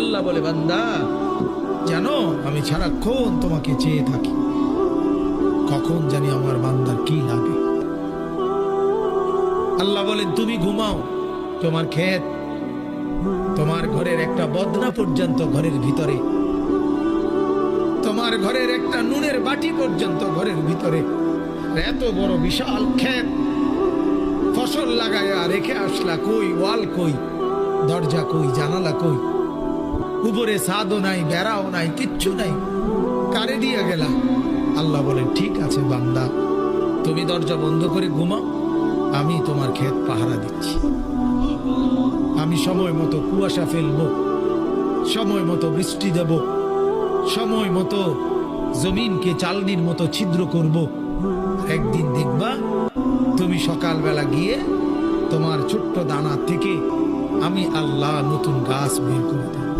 আল্লাহ বলে, বান্দা জানো আমি সারাক্ষণ তোমাকে চেয়ে থাকি, কখন জানি আমার বান্দার কি লাগে। আল্লাহ বলেন, তুমি ঘুমাও, তোমার ক্ষেত, তোমার ঘরের একটা বদনা পর্যন্ত ঘরের ভিতরে, তোমার ঘরের একটা নুনের বাটি পর্যন্ত ঘরের ভিতরে, এত বড় বিশাল ক্ষেত, ফসল লাগায়া রেখে আসলা, কই ওয়াল কই, দরজা কই, জানালা কই, উপরে ছাদও নাই, বেড়াও নাই, কিচ্ছু নাই, কারে দিয়ে গেলা? আল্লাহ বলেন, ঠিক আছে বান্দা, তুমি দরজা বন্ধ করে ঘুমাও, আমি তোমার ক্ষেত পাহারা দিচ্ছি। আমি সময় মতো কুয়াশা ফেলবো, সময় মতো বৃষ্টি দেব, সময় মতো জমিনকে চালনির মতো ছিদ্র করব। একদিন দেখবা তুমি সকালবেলা গিয়ে তোমার ছোট্ট দানা থেকে আমি আল্লাহ নতুন গাছ বের করে দেব।